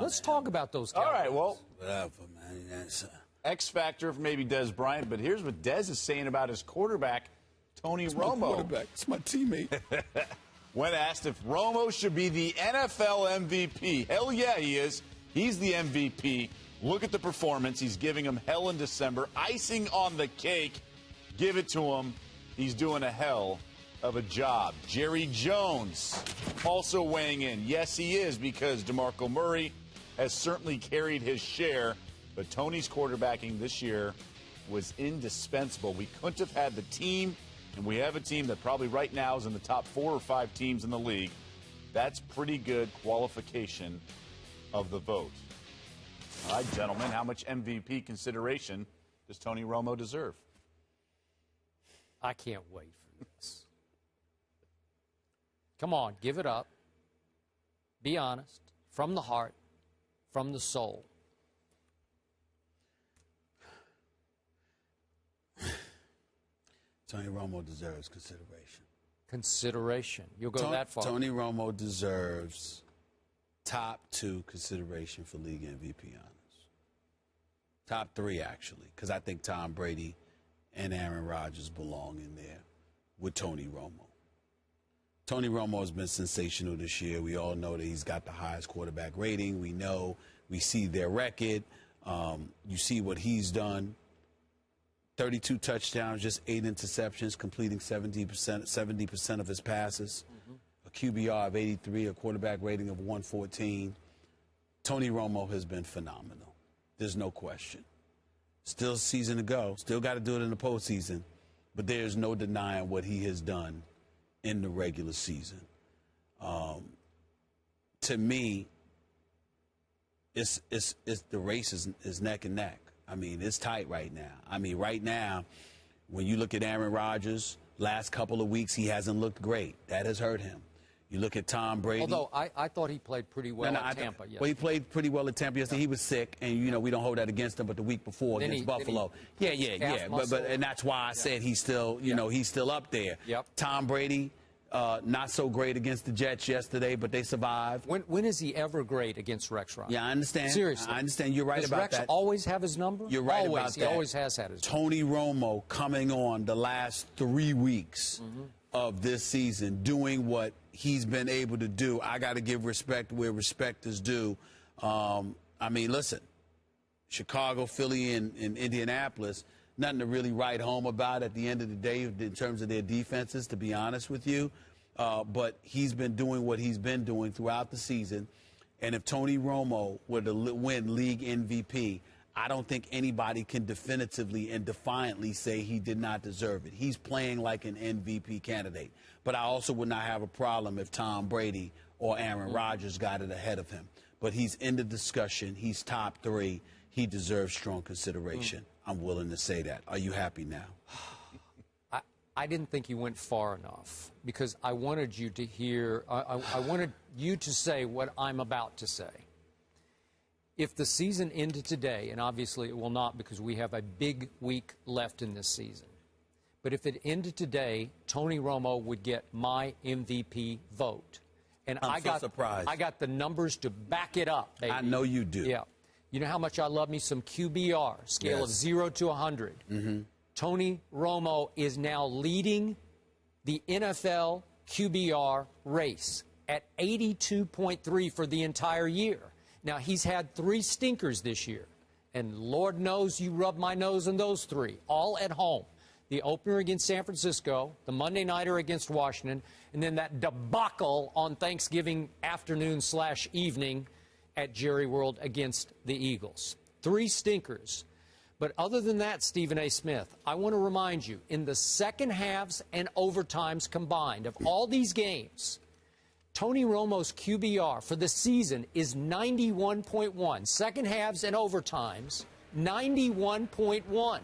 Let's talk about those Cowboys. All right, well. Whatever, man. That's, X factor for maybe Dez Bryant, but here's what Dez is saying about his quarterback, Tony Romo. my quarterback. It's my teammate. When asked if Romo should be the NFL MVP, hell yeah, he is. He's the MVP. Look at the performance. He's giving him hell in December. Icing on the cake. Give it to him. He's doing a hell of a job. Jerry Jones also weighing in. Yes, he is, because DeMarco Murray has certainly carried his share, but Tony's quarterbacking this year was indispensable. We couldn't have had the team, and we have a team that probably right now is in the top 4 or 5 teams in the league. That's pretty good qualification of the vote. All right, gentlemen, how much MVP consideration does Tony Romo deserve? I can't wait for this. Come on, give it up. Be honest. From the heart, from the soul. Tony Romo deserves consideration. Consideration. You'll go that far. Tony Romo deserves top 2 consideration for league MVP honors. Top 3, actually, because I think Tom Brady and Aaron Rodgers belong in there with Tony Romo. Tony Romo has been sensational this year. We all know that he's got the highest quarterback rating. We see their record. You see what he's done. 32 touchdowns, just 8 interceptions, completing 70% of his passes. A QBR of 83, a quarterback rating of 114. Tony Romo has been phenomenal. There's no question. Still a season to go. Still got to do it in the postseason. But there's no denying what he has done in the regular season. To me, it's the race is neck and neck. I mean, it's tight right now. I mean, right now, when you look at Aaron Rodgers, last couple of weeks, he hasn't looked great. That has hurt him. You look at Tom Brady. Although I thought he played pretty well at Tampa yesterday. Well, he played pretty well at Tampa yesterday. Yeah. He was sick, and, you know, we don't hold that against him, but the week before against Buffalo. Yeah. But and that's why I said he's still, you know, he's still up there. Yep. Tom Brady, not so great against the Jets yesterday, but they survived. When is he ever great against Rex Ryan? Yeah, I understand. Seriously. I understand. You're right Does about Rex that. always have his number? You're right always. about that. He always has had his number. Tony Romo coming on the last 3 weeks of this season, doing what he's been able to do. I got to give respect where respect is due. I mean, listen, Chicago, Philly, and Indianapolis, nothing to really write home about at the end of the day in terms of their defenses, to be honest with you. But he's been doing what he's been doing throughout the season. And if Tony Romo were to win league MVP, I don't think anybody can definitively and defiantly say he did not deserve it. He's playing like an MVP candidate. But I also would not have a problem if Tom Brady or Aaron Rodgers got it ahead of him. But he's in the discussion. He's top 3. He deserves strong consideration. I'm willing to say that. Are you happy now? I didn't think you went far enough because I wanted you to hear, I wanted you to say what I'm about to say. If the season ended today, and obviously it will not because we have a big week left in this season, but if it ended today, Tony Romo would get my MVP vote. And I'm so surprised. I got the numbers to back it up, baby. I know you do. Yeah. You know how much I love me some QBR, scale of 0 to 100. Tony Romo is now leading the NFL QBR race at 82.3 for the entire year. Now, he's had 3 stinkers this year, and Lord knows you rubbed my nose in those 3, all at home. The opener against San Francisco, the Monday nighter against Washington, and then that debacle on Thanksgiving afternoon/evening at Jerry World against the Eagles. 3 stinkers. But other than that, Stephen A. Smith, I want to remind you, in the second halves and overtimes combined of all these games, Tony Romo's QBR for the season is 91.1. Second halves and overtimes, 91.1.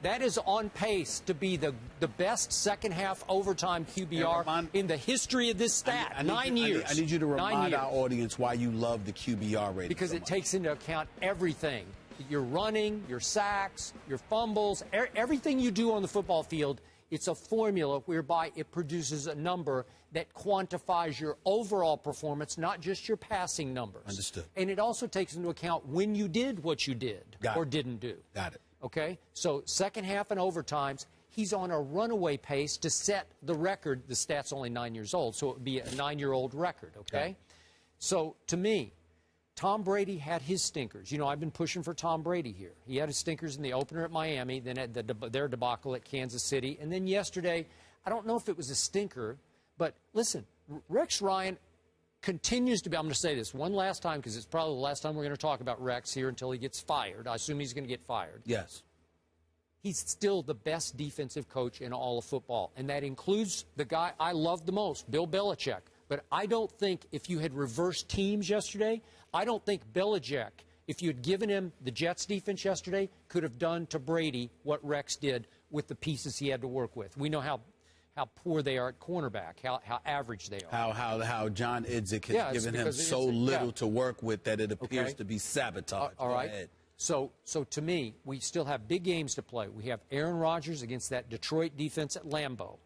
That is on pace to be the best second half overtime QBR in the history of this stat. 9 years. I need you to remind our audience why you love the QBR rating. Because it takes into account everything. Your running, your sacks, your fumbles, everything you do on the football field, it's a formula whereby it produces a number that quantifies your overall performance, not just your passing numbers. Understood. And it also takes into account when you did what you did or didn't do. Got it. Okay? So second half and overtimes, he's on a runaway pace to set the record. The stat's only 9 years old, so it would be a 9-year-old record, okay? So to me, Tom Brady had his stinkers. You know, I've been pushing for Tom Brady here. He had his stinkers in the opener at Miami, then at their debacle at Kansas City, and then yesterday, I don't know if it was a stinker, but listen, Rex Ryan continues to be, I'm going to say this one last time because it's probably the last time we're going to talk about Rex here until he gets fired. I assume he's going to get fired. Yes. He's still the best defensive coach in all of football, and that includes the guy I love the most, Bill Belichick. But I don't think if you had reversed teams yesterday, I don't think Belichick, if you had given him the Jets defense yesterday, could have done to Brady what Rex did with the pieces he had to work with. We know how poor they are at cornerback, how average they are. How John Idzik has given him so little to work with that it appears to be sabotage. All right. So to me, we still have big games to play. We have Aaron Rodgers against that Detroit defense at Lambeau.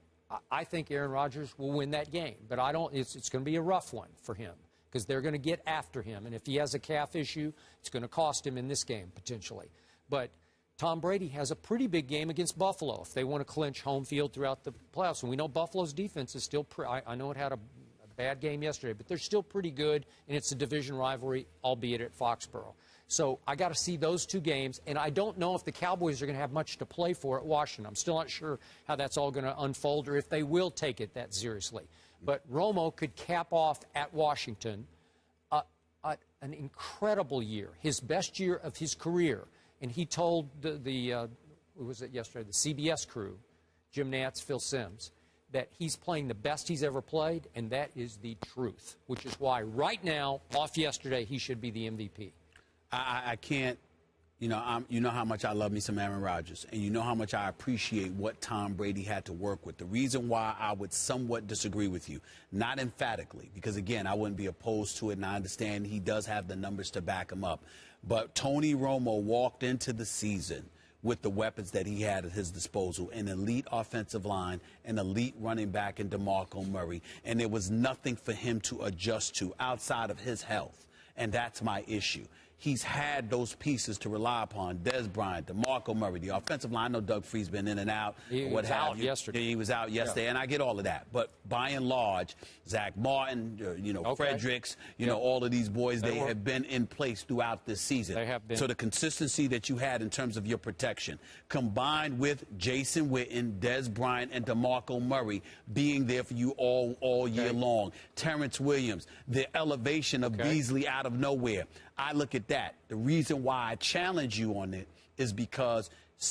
I think Aaron Rodgers will win that game, but I don't. It's going to be a rough one for him because they're going to get after him, and if he has a calf issue, it's going to cost him in this game potentially. But Tom Brady has a pretty big game against Buffalo if they want to clinch home field throughout the playoffs. And we know Buffalo's defense is still I know it had a bad game yesterday, but they're still pretty good, and it's a division rivalry, albeit at Foxborough. So I got to see those two games, and I don't know if the Cowboys are going to have much to play for at Washington. I'm still not sure how that's all going to unfold or if they will take it that seriously. But Romo could cap off at Washington an incredible year, his best year of his career. And he told who was it yesterday, the CBS crew, Jim Nantz, Phil Simms, that he's playing the best he's ever played, and that is the truth, which is why right now, off yesterday, he should be the MVP. I can't, you know how much I love me some Aaron Rodgers, and you know how much I appreciate what Tom Brady had to work with. The reason why I would somewhat disagree with you, not emphatically, because, again, I wouldn't be opposed to it, and I understand he does have the numbers to back him up. But Tony Romo walked into the season with the weapons that he had at his disposal, an elite offensive line, an elite running back in DeMarco Murray, and there was nothing for him to adjust to outside of his health, and that's my issue. He's had those pieces to rely upon. Des Bryant, DeMarco Murray, the offensive line. I know Doug Free's been in and out. He was out yesterday. He was out yesterday, and I get all of that. But by and large, Zach Martin, Fredericks, all of these boys, they have been in place throughout this season. They have been. So the consistency that you had in terms of your protection, combined with Jason Witten, Des Bryant, and DeMarco Murray being there for you all year long. Terrence Williams, the elevation of Beasley out of nowhere. I look at that. The reason why I challenge you on it is because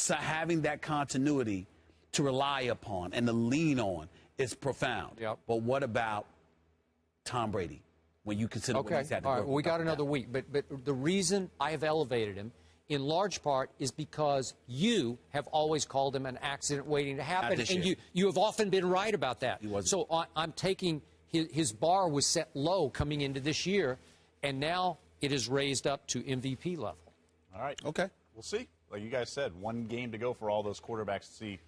having that continuity to rely upon and to lean on is profound. Yep. But what about Tom Brady when you consider what he's had to work with? We got another week. But the reason I have elevated him in large part is because you have always called him an accident waiting to happen. And you have often been right about that. So I'm taking his bar was set low coming into this year, and now it is raised up to MVP level. All right. Okay. We'll see. Like you guys said, one game to go for all those quarterbacks to see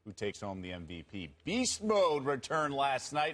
who takes home the MVP. Beast mode returned last night.